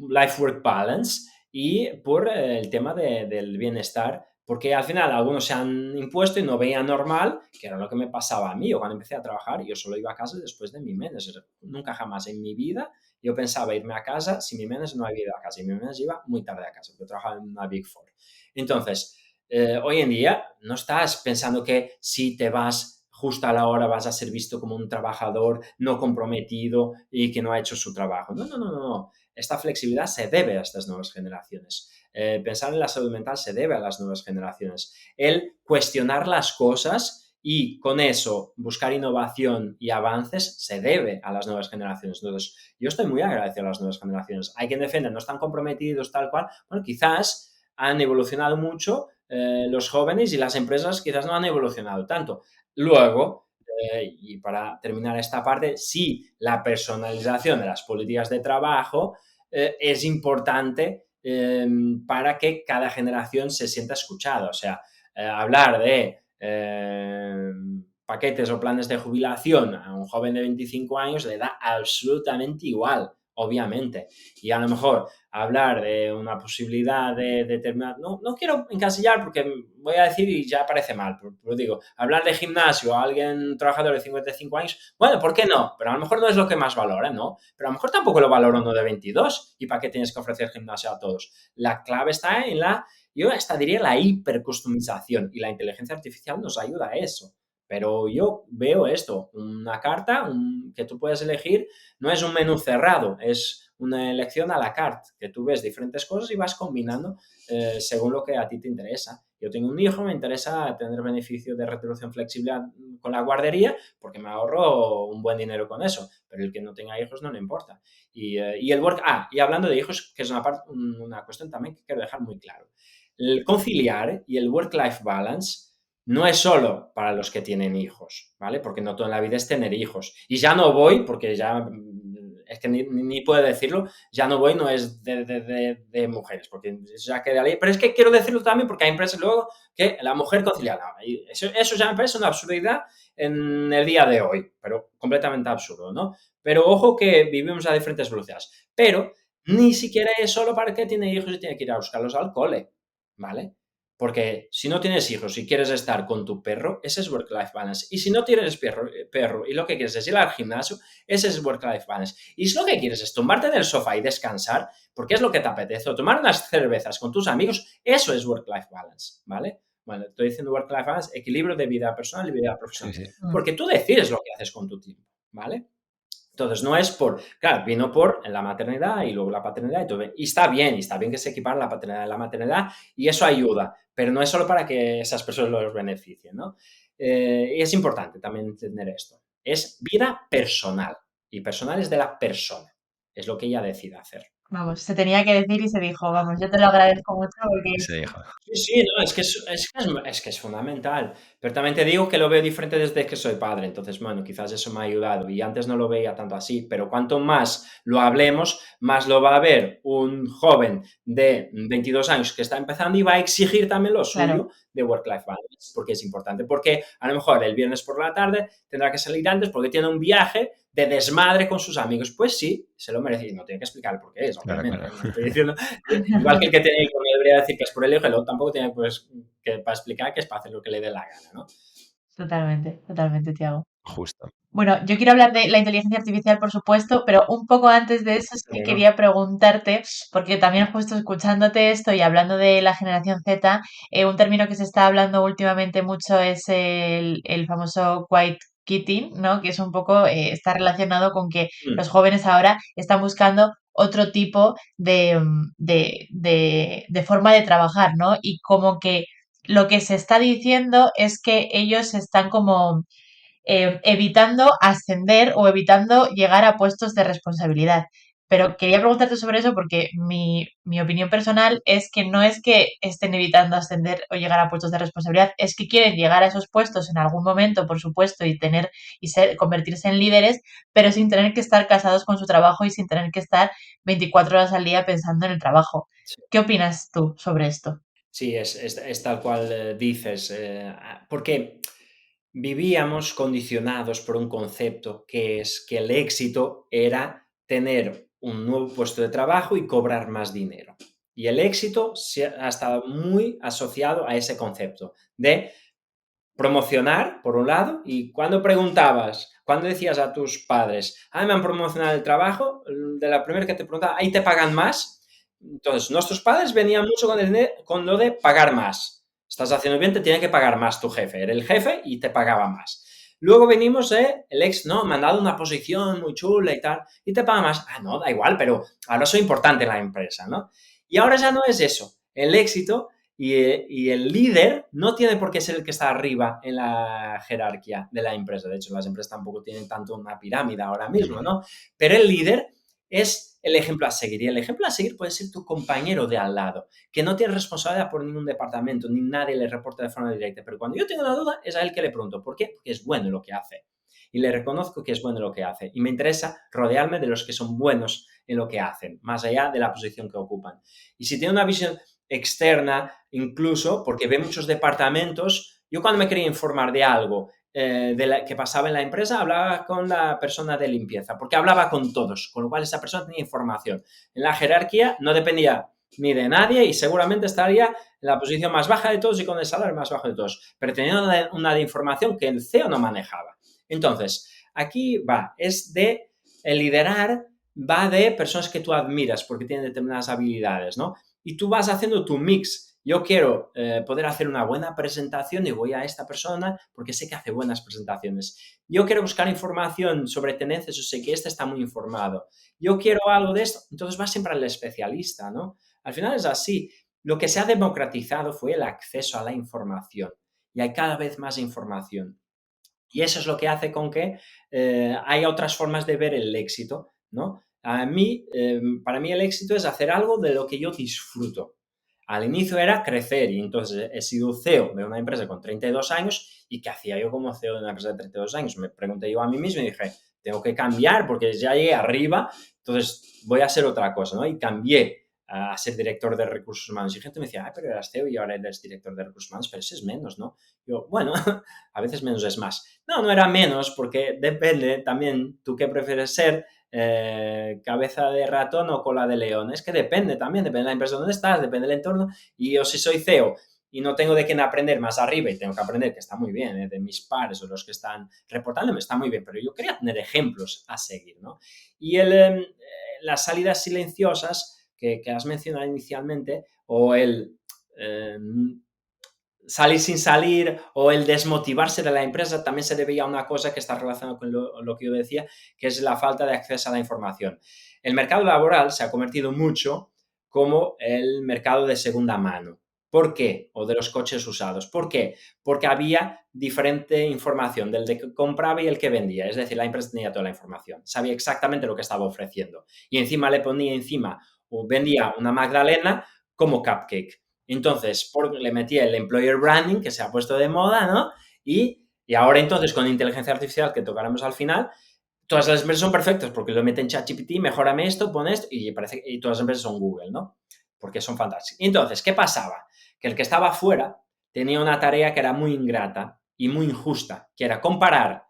life-work balance y por el tema del bienestar, porque al final algunos se han impuesto y no veían normal, que era lo que me pasaba a mí. Yo cuando empecé a trabajar, yo solo iba a casa después de mi manager. Nunca jamás en mi vida yo pensaba irme a casa si mi manager no había ido a casa. Y mi manager iba muy tarde a casa, porque trabajaba en una Big Four. Entonces, hoy en día no estás pensando que si te vas justo a la hora vas a ser visto como un trabajador no comprometido y que no ha hecho su trabajo. No, no, no, no, no. Esta flexibilidad se debe a estas nuevas generaciones. Pensar en la salud mental se debe a las nuevas generaciones. El cuestionar las cosas y con eso buscar innovación y avances se debe a las nuevas generaciones. Entonces, yo estoy muy agradecido a las nuevas generaciones. Hay quien defiende, no están comprometidos, tal cual. Bueno, quizás han evolucionado mucho los jóvenes y las empresas quizás no han evolucionado tanto. Luego, y para terminar esta parte, sí, la personalización de las políticas de trabajo es importante para que cada generación se sienta escuchada. O sea, hablar de paquetes o planes de jubilación a un joven de 25 años le da absolutamente igual, obviamente. Y a lo mejor hablar de una posibilidad de determinar... No quiero encasillar porque voy a decir y ya parece mal, pero digo, hablar de gimnasio a alguien, un trabajador de 55 años, bueno, ¿por qué no? Pero a lo mejor no es lo que más valora, ¿no? Pero a lo mejor tampoco lo valora uno de 22. ¿Y para qué tienes que ofrecer gimnasio a todos? La clave está en yo hasta diría la hipercustomización, y la inteligencia artificial nos ayuda a eso. Pero yo veo esto, una carta que tú puedes elegir, no es un menú cerrado, es una elección a la carte, que tú ves diferentes cosas y vas combinando según lo que a ti te interesa. Yo tengo un hijo, me interesa tener beneficio de retribución flexible con la guardería porque me ahorro un buen dinero con eso, pero el que no tenga hijos no le importa. Y el work... y hablando de hijos, que es una cuestión también que quiero dejar muy claro. El conciliar y el work-life balance no es solo para los que tienen hijos, ¿vale? Porque no todo en la vida es tener hijos. Y ya no voy, porque ya es que ni puedo decirlo, ya no voy, no es de mujeres, porque ya queda ahí. Pero es que quiero decirlo también porque hay empresas luego que la mujer concilia. Y eso ya me parece una absurdidad en el día de hoy, pero completamente absurdo, ¿no? Pero ojo que vivimos a diferentes velocidades. Pero ni siquiera es solo para el que tiene hijos y tiene que ir a buscarlos al cole, ¿vale? Porque si no tienes hijos y quieres estar con tu perro, ese es work-life balance. Y si no tienes perro y lo que quieres es ir al gimnasio, ese es work-life balance. Y si lo que quieres es tumbarte en el sofá y descansar, porque es lo que te apetece, o tomar unas cervezas con tus amigos, eso es work-life balance, ¿vale? Bueno, estoy diciendo work-life balance, equilibrio de vida personal y vida profesional. Sí, sí. Porque tú decides lo que haces con tu tiempo, ¿vale? Entonces, no es claro, vino por la maternidad y luego la paternidad y todo. Y está bien que se equiparen la paternidad y la maternidad y eso ayuda, pero no es solo para que esas personas los beneficien, ¿no? Y es importante también entender esto. Es vida personal y personal es de la persona. Es lo que ella decide hacer. Vamos, se tenía que decir y se dijo, vamos, yo te lo agradezco mucho porque Se dijo. Sí, no, es que es fundamental. Pero también te digo que lo veo diferente desde que soy padre. Entonces, bueno, quizás eso me ha ayudado. Y antes no lo veía tanto así. Pero cuanto más lo hablemos, más lo va a ver un joven de 22 años que está empezando y va a exigir también lo suyo claro, de work-life balance. Porque es importante. Porque a lo mejor el viernes por la tarde tendrá que salir antes porque tiene un viaje de desmadre con sus amigos. Pues sí, se lo merece. Y no tiene que explicar por qué es, obviamente. Claro. No estoy diciendo... Igual que el que tiene hijo me debería decir que es por el hijo, luego tampoco tiene pues, que para explicar que es para hacer lo que le dé la gana, ¿no? totalmente, totalmente, Tiago. Justo. Bueno, yo quiero hablar de la inteligencia artificial, por supuesto, pero un poco antes de eso sí que Pero, quería preguntarte, porque también justo escuchándote esto y hablando de la generación Z, un término que se está hablando últimamente mucho es el famoso quiet quitting, ¿no? Que es un poco, está relacionado con que los jóvenes ahora están buscando otro tipo de forma de trabajar, ¿no? Y como que lo que se está diciendo es que ellos están como evitando ascender o evitando llegar a puestos de responsabilidad. Pero quería preguntarte sobre eso porque mi opinión personal es que no es que estén evitando ascender o llegar a puestos de responsabilidad, es que quieren llegar a esos puestos en algún momento, por supuesto, convertirse en líderes, pero sin tener que estar casados con su trabajo y sin tener que estar 24 horas al día pensando en el trabajo. sí, ¿Qué opinas tú sobre esto? sí, es tal cual dices, porque vivíamos condicionados por un concepto que es que el éxito era tener un nuevo puesto de trabajo y cobrar más dinero. Y el éxito ha estado muy asociado a ese concepto de promocionar, por un lado, y cuando decías a tus padres, me han promocionado el trabajo, de la primera que te preguntaba, ¿ahí te pagan más? Entonces, nuestros padres venían mucho con lo de pagar más. Estás haciendo bien, te tiene que pagar más tu jefe. Era el jefe y te pagaba más. Luego venimos el ex, no, me han dado una posición muy chula y tal, y te paga más. No, da igual, pero ahora soy importante en la empresa, ¿no? Y ahora ya no es eso. El éxito y el líder no tiene por qué ser el que está arriba en la jerarquía de la empresa. De hecho, las empresas tampoco tienen tanto una pirámide ahora mismo, ¿no? Pero el líder es el ejemplo a seguir. Y el ejemplo a seguir puede ser tu compañero de al lado, que no tiene responsabilidad por ningún departamento, ni nadie le reporta de forma directa. Pero cuando yo tengo una duda, es a él que le pregunto. ¿Por qué? Porque es bueno en lo que hace. Y le reconozco que es bueno en lo que hace. Y me interesa rodearme de los que son buenos en lo que hacen, más allá de la posición que ocupan. Y si tiene una visión externa, incluso, porque ve muchos departamentos, yo cuando me quería informar de algo que pasaba en la empresa, hablaba con la persona de limpieza, porque hablaba con todos, con lo cual esa persona tenía información. En la jerarquía no dependía ni de nadie y seguramente estaría en la posición más baja de todos y con el salario más bajo de todos, pero tenía una de información que el CEO no manejaba. Entonces, aquí es de el liderar, va de personas que tú admiras porque tienen determinadas habilidades, ¿no? Y tú vas haciendo tu mix. Yo quiero poder hacer una buena presentación y voy a esta persona porque sé que hace buenas presentaciones. Yo quiero buscar información sobre tendencias, yo sé que este está muy informado. Yo quiero algo de esto, entonces vas siempre al especialista, ¿no? Al final es así. Lo que se ha democratizado fue el acceso a la información y hay cada vez más información. Y eso es lo que hace con que haya otras formas de ver el éxito, ¿no? Para mí el éxito es hacer algo de lo que yo disfruto. Al inicio era crecer y entonces he sido CEO de una empresa con 32 años y ¿qué hacía yo como CEO de una empresa de 32 años? Me pregunté yo a mí mismo y dije, tengo que cambiar porque ya llegué arriba, entonces voy a hacer otra cosa, ¿no? Y cambié a ser director de recursos humanos. Y gente me decía, pero eras CEO y ahora eres director de recursos humanos, pero ese es menos, ¿no? Yo, bueno, a veces menos es más. No era menos porque depende también tú qué prefieres ser, cabeza de ratón o cola de león. Es que depende también de la empresa donde estás, depende del entorno. Y yo si soy CEO y no tengo de quién aprender más arriba y tengo que aprender, que está muy bien, de mis pares o los que están reportándome, está muy bien, pero yo quería tener ejemplos a seguir, ¿no? Y las salidas silenciosas que has mencionado inicialmente o el salir sin salir o el desmotivarse de la empresa también se debía a una cosa que está relacionada con lo que yo decía, que es la falta de acceso a la información. El mercado laboral se ha convertido mucho como el mercado de segunda mano. ¿Por qué? O de los coches usados. ¿Por qué? Porque había diferente información del de que compraba y el que vendía. Es decir, la empresa tenía toda la información. Sabía exactamente lo que estaba ofreciendo. Y encima le ponía o vendía una magdalena como cupcake. Entonces, le metí el employer branding, que se ha puesto de moda, ¿no? Y ahora entonces con inteligencia artificial, que tocaremos al final, todas las empresas son perfectas porque lo meten en ChatGPT, mejórame esto, pon esto, y todas las empresas son Google, ¿no? Porque son fantásticas. Entonces, ¿qué pasaba? Que el que estaba fuera tenía una tarea que era muy ingrata y muy injusta, que era comparar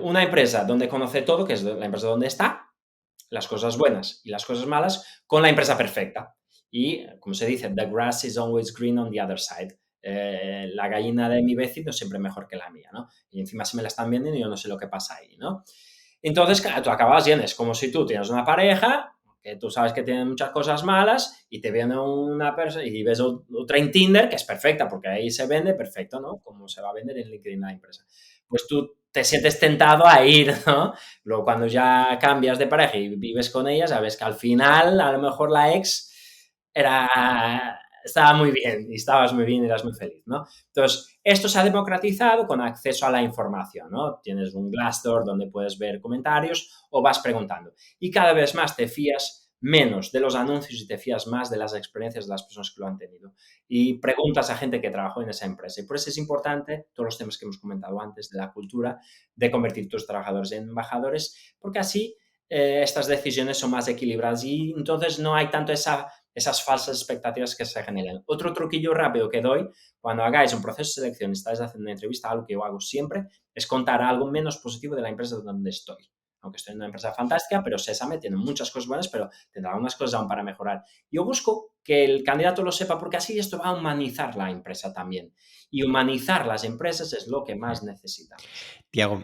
una empresa donde conoce todo, que es la empresa donde está, las cosas buenas y las cosas malas, con la empresa perfecta. Y, como se dice, the grass is always green on the other side. La gallina de mi vecino siempre mejor que la mía, ¿no? Y encima se me la están viendo y yo no sé lo que pasa ahí, ¿no? Entonces, claro, tú acabas bien, es como si tú tienes una pareja que tú sabes que tiene muchas cosas malas y te viene una persona y ves otra en Tinder que es perfecta porque ahí se vende perfecto, ¿no? Como se va a vender en LinkedIn la empresa. Pues tú te sientes tentado a ir, ¿no? Luego cuando ya cambias de pareja y vives con ella, sabes que al final a lo mejor la ex estaba muy bien y estabas muy bien y eras muy feliz, ¿no? Entonces, esto se ha democratizado con acceso a la información, ¿no? Tienes un Glassdoor donde puedes ver comentarios o vas preguntando. Y cada vez más te fías menos de los anuncios y te fías más de las experiencias de las personas que lo han tenido. Y preguntas a gente que trabajó en esa empresa. Y por eso es importante todos los temas que hemos comentado antes de la cultura, de convertir tus trabajadores en embajadores, porque así estas decisiones son más equilibradas y entonces no hay tanto esas falsas expectativas que se generan. Otro truquillo rápido que doy cuando hagáis un proceso de selección y estáis haciendo una entrevista, algo que yo hago siempre, es contar algo menos positivo de la empresa donde estoy. Aunque estoy en una empresa fantástica, pero Sésame tiene muchas cosas buenas, pero tendrá algunas cosas aún para mejorar. Yo busco que el candidato lo sepa porque así esto va a humanizar la empresa también. Y humanizar las empresas es lo que más necesitamos. Tiago,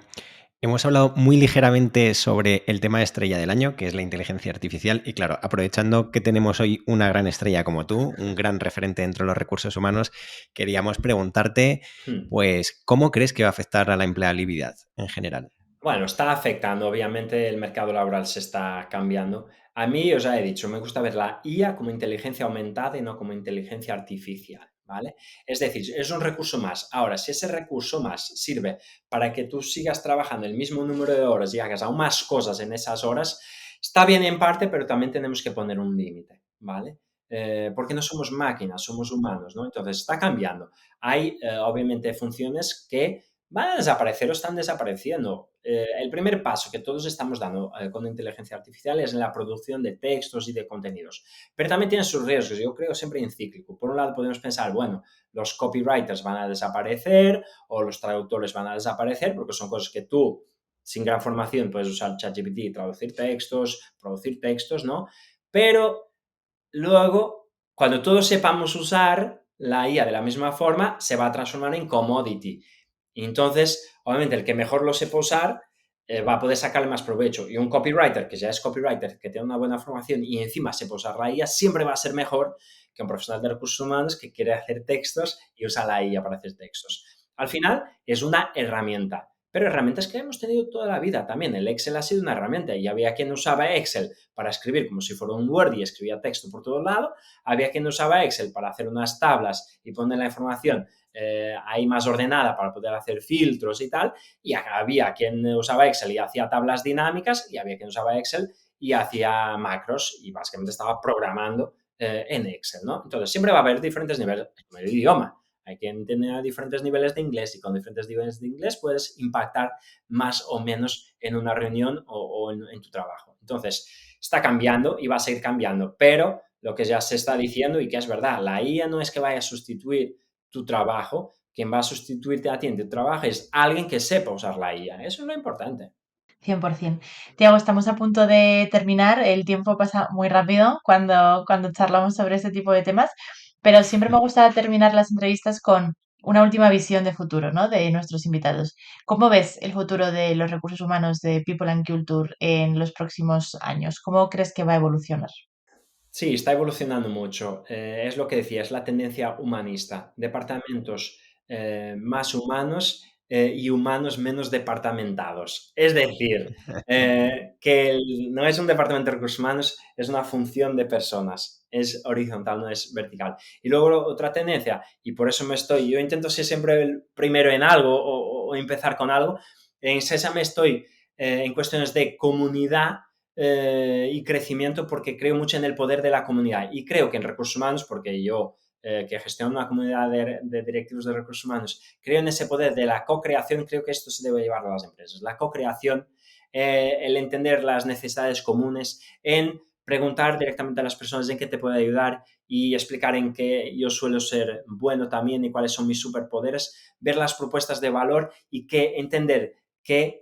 hemos hablado muy ligeramente sobre el tema estrella del año, que es la inteligencia artificial. Y claro, aprovechando que tenemos hoy una gran estrella como tú, un gran referente dentro de los recursos humanos, queríamos preguntarte, pues, ¿cómo crees que va a afectar a la empleabilidad en general? Bueno, está afectando, obviamente el mercado laboral se está cambiando. A mí, os ya he dicho, me gusta ver la IA como inteligencia aumentada y no como inteligencia artificial, ¿vale? Es decir, es un recurso más. Ahora, si ese recurso más sirve para que tú sigas trabajando el mismo número de horas y hagas aún más cosas en esas horas, está bien en parte, pero también tenemos que poner un límite, ¿vale? Porque no somos máquinas, somos humanos, ¿no? Entonces, está cambiando. Hay, obviamente, funciones que van a desaparecer o están desapareciendo. El primer paso que todos estamos dando con inteligencia artificial es en la producción de textos y de contenidos. Pero también tiene sus riesgos, yo creo siempre en cíclico. Por un lado podemos pensar, bueno, los copywriters van a desaparecer o los traductores van a desaparecer porque son cosas que tú, sin gran formación, puedes usar ChatGPT y traducir textos, producir textos, ¿no? Pero luego, cuando todos sepamos usar la IA de la misma forma, se va a transformar en commodity. Y entonces, obviamente, el que mejor lo sepa usar va a poder sacarle más provecho. Y un copywriter, que ya es copywriter, que tiene una buena formación y encima sepa usar la IA, siempre va a ser mejor que un profesional de recursos humanos que quiere hacer textos y usa la IA para hacer textos. Al final, es una herramienta. Pero herramientas que hemos tenido toda la vida también. El Excel ha sido una herramienta y había quien usaba Excel para escribir como si fuera un Word y escribía texto por todo lado. Había quien usaba Excel para hacer unas tablas y poner la información ahí más ordenada para poder hacer filtros y tal. Y había quien usaba Excel y hacía tablas dinámicas y había quien usaba Excel y hacía macros y básicamente estaba programando en Excel, ¿no? Entonces, siempre va a haber diferentes niveles como el idioma. Hay quien tiene diferentes niveles de inglés y con diferentes niveles de inglés puedes impactar más o menos en una reunión o en tu trabajo. Entonces, está cambiando y va a seguir cambiando, pero lo que ya se está diciendo y que es verdad, la IA no es que vaya a sustituir tu trabajo, quien va a sustituirte a ti en tu trabajo es alguien que sepa usar la IA. Eso es lo importante. 100%. Tiago, estamos a punto de terminar. El tiempo pasa muy rápido cuando charlamos sobre este tipo de temas, pero siempre me gusta terminar las entrevistas con una última visión de futuro, ¿no? De nuestros invitados. ¿Cómo ves el futuro de los recursos humanos de People and Culture en los próximos años? ¿Cómo crees que va a evolucionar? Sí, está evolucionando mucho. Es lo que decía, es la tendencia humanista. Departamentos más humanos y humanos menos departamentados. Es decir, no es un departamento de recursos humanos, es una función de personas. Es horizontal, no es vertical. Y luego otra tendencia, y por eso yo intento ser siempre el primero en algo o empezar con algo. En Sésame estoy en cuestiones de comunidad y crecimiento porque creo mucho en el poder de la comunidad y creo que en recursos humanos, porque yo que gestiono una comunidad de directivos de recursos humanos, creo en ese poder de la co-creación. Creo que esto se debe llevar a las empresas, la co-creación, el entender las necesidades comunes, en preguntar directamente a las personas en qué te puede ayudar y explicar en qué yo suelo ser bueno también y cuáles son mis superpoderes, ver las propuestas de valor y que entender que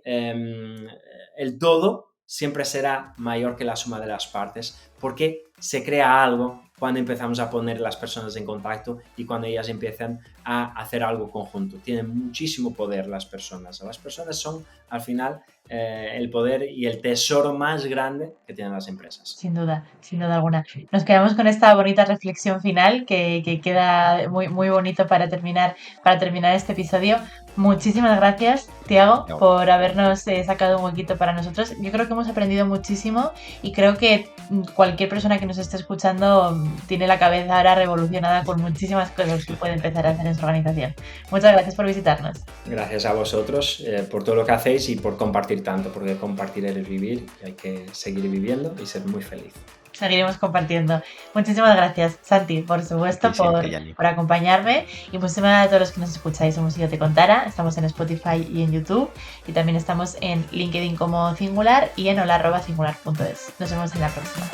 el todo siempre será mayor que la suma de las partes, porque se crea algo cuando empezamos a poner las personas en contacto y cuando ellas empiezan a hacer algo conjunto. Tienen muchísimo poder las personas. Las personas son, al final, el poder y el tesoro más grande que tienen las empresas. Sin duda alguna. Nos quedamos con esta bonita reflexión final que queda muy, muy bonito para terminar este episodio. Muchísimas gracias, Tiago, por habernos sacado un huequito para nosotros. Yo creo que hemos aprendido muchísimo y creo que cualquier persona que nos esté escuchando tiene la cabeza ahora revolucionada con muchísimas cosas que puede empezar a hacer en su organización. Muchas gracias por visitarnos. Gracias a vosotros por todo lo que hacéis y por compartir tanto, porque compartir es vivir y hay que seguir viviendo y ser muy feliz. Seguiremos compartiendo. Muchísimas gracias, Santi, por supuesto, por acompañarme. Y muchísimas gracias a todos los que nos escucháis. Somos Si Yo Te Contara. Estamos en Spotify y en YouTube. Y también estamos en LinkedIn como Singular y en hola@singular.es. Nos vemos en la próxima.